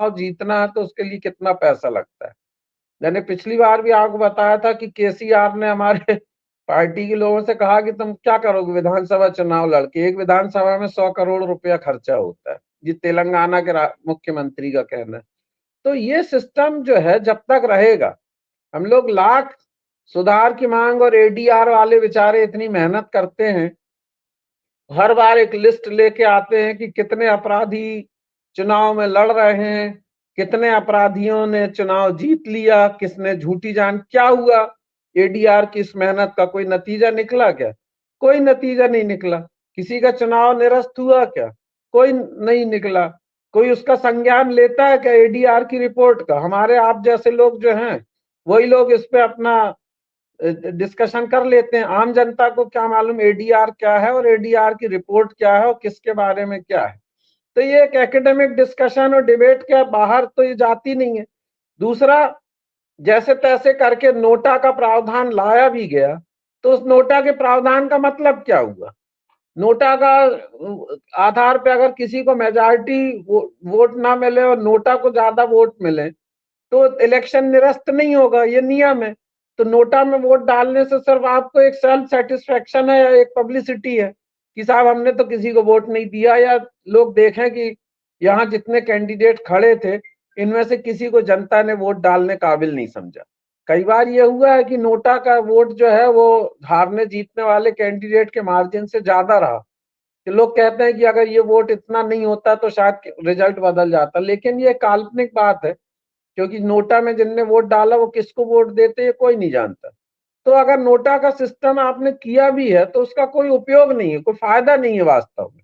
चुनाव जीतना है तो उसके लिए कितना पैसा लगता है। मैंने पिछली बार भी आपको बताया था कि केसीआर ने हमारे पार्टी के लोगों से कहा कि तुम क्या करोगे विधानसभा चुनाव लड़के, एक विधानसभा में 100 करोड़ रुपया खर्चा होता है, ये तेलंगाना के मुख्यमंत्री का कहना है। तो ये सिस्टम जो है जब तक रहेगा, हम लोग लाख सुधार की मांग और एडीआर वाले बेचारे इतनी मेहनत करते हैं, हर बार एक लिस्ट लेके आते हैं कि कितने अपराधी चुनाव में लड़ रहे हैं, कितने अपराधियों ने चुनाव जीत लिया, किसने झूठी जान, क्या हुआ एडीआर की इस मेहनत का कोई नतीजा निकला क्या? कोई नतीजा नहीं निकला। किसी का चुनाव निरस्त हुआ क्या? कोई नहीं निकला। कोई उसका संज्ञान लेता है क्या एडीआर की रिपोर्ट का? हमारे आप जैसे लोग जो हैं वही लोग इस पे अपना डिस्कशन कर लेते हैं। आम जनता को क्या मालूम एडीआर क्या है और एडीआर की रिपोर्ट क्या है और किसके बारे में क्या है। तो ये एक एकेडमिक डिस्कशन और डिबेट के बाहर तो ये जाती नहीं है। दूसरा, जैसे तैसे करके नोटा का प्रावधान लाया भी गया, तो उस नोटा के प्रावधान का मतलब क्या हुआ? नोटा का आधार पे अगर किसी को मेजॉरिटी वोट ना मिले और नोटा को ज्यादा वोट मिले तो इलेक्शन निरस्त नहीं होगा, ये नियम है। तो नोटा में वोट डालने से सिर्फ आपको एक सेल्फ सेटिस्फेक्शन है या एक पब्लिसिटी है कि साहब हमने तो किसी को वोट नहीं दिया, या लोग देखें कि यहाँ जितने कैंडिडेट खड़े थे इनमें से किसी को जनता ने वोट डालने काबिल नहीं समझा। कई बार ये हुआ है कि नोटा का वोट जो है वो हारने जीतने वाले कैंडिडेट के मार्जिन से ज्यादा रहा, कि लोग कहते हैं कि अगर ये वोट इतना नहीं होता तो शायद रिजल्ट बदल जाता, लेकिन ये काल्पनिक बात है क्योंकि नोटा में जिनने वोट डाला वो किसको वोट देते हैं कोई नहीं जानता। तो अगर नोटा का सिस्टम आपने किया भी है तो उसका कोई उपयोग नहीं है, कोई फायदा नहीं है वास्तव में।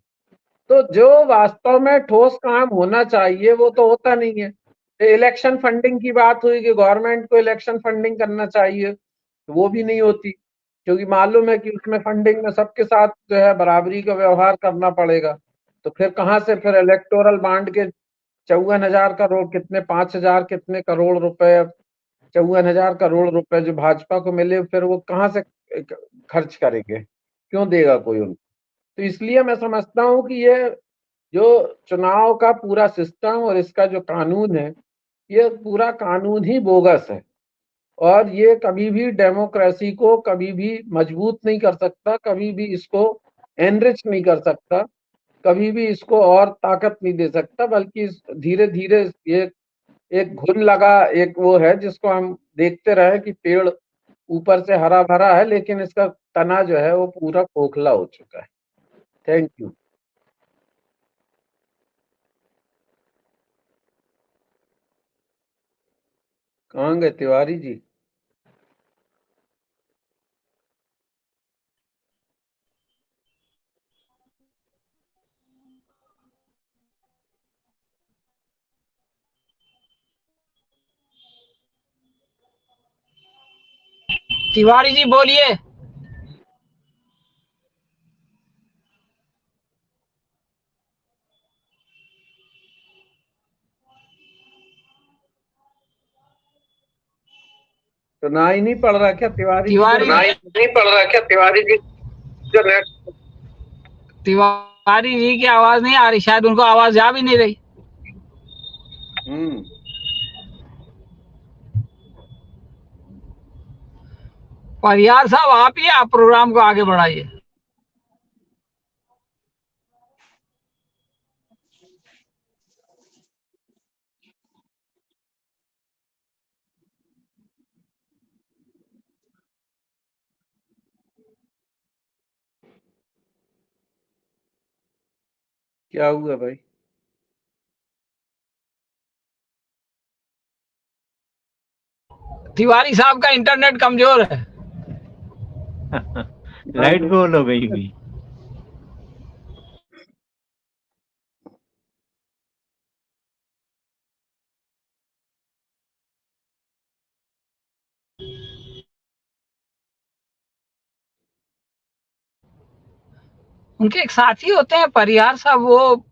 तो जो वास्तव में ठोस काम होना चाहिए वो तो होता नहीं है। इलेक्शन फंडिंग की बात हुई कि गवर्नमेंट को इलेक्शन फंडिंग करना चाहिए, तो वो भी नहीं होती क्योंकि मालूम है कि उसमें फंडिंग में सबके साथ जो है बराबरी का व्यवहार करना पड़ेगा। तो फिर कहाँ से फिर इलेक्टोरल बांड के 54,000 करोड़ कितने 5,000 कितने करोड़ रुपए, 54,000 करोड़ रुपए जो भाजपा को मिले फिर वो कहाँ से खर्च करेंगे, क्यों देगा कोई उनको? तो इसलिए मैं समझता हूँ कि ये जो चुनाव का पूरा सिस्टम और इसका जो कानून है ये पूरा कानून ही बोगस है और ये कभी भी डेमोक्रेसी को कभी भी मजबूत नहीं कर सकता, कभी भी इसको एनरिच नहीं कर सकता, कभी भी इसको और ताकत नहीं दे सकता, बल्कि धीरे धीरे ये एक घुन लगा एक वो है जिसको हम देखते रहे कि पेड़ ऊपर से हरा भरा है लेकिन इसका तना जो है वो पूरा खोखला हो चुका है। Thank you. कहाँ गए तिवारी जी? तिवारी जी बोलिए। सुनाई नहीं पड़ रहा क्या तिवारी जी को? तिवारी सुनाई नहीं पड़ रहा क्या तिवारी जी जो नेट? तिवारी जी की आवाज नहीं आ रही, शायद उनको आवाज जा भी नहीं रही। हम्म। पर यार साहब आप ही आप प्रोग्राम को आगे बढ़ाइए। क्या हुआ भाई? तिवारी साहब का इंटरनेट कमजोर है। लाइट गोल हो गई हुई। उनके एक साथी होते हैं परिहार साहब, वो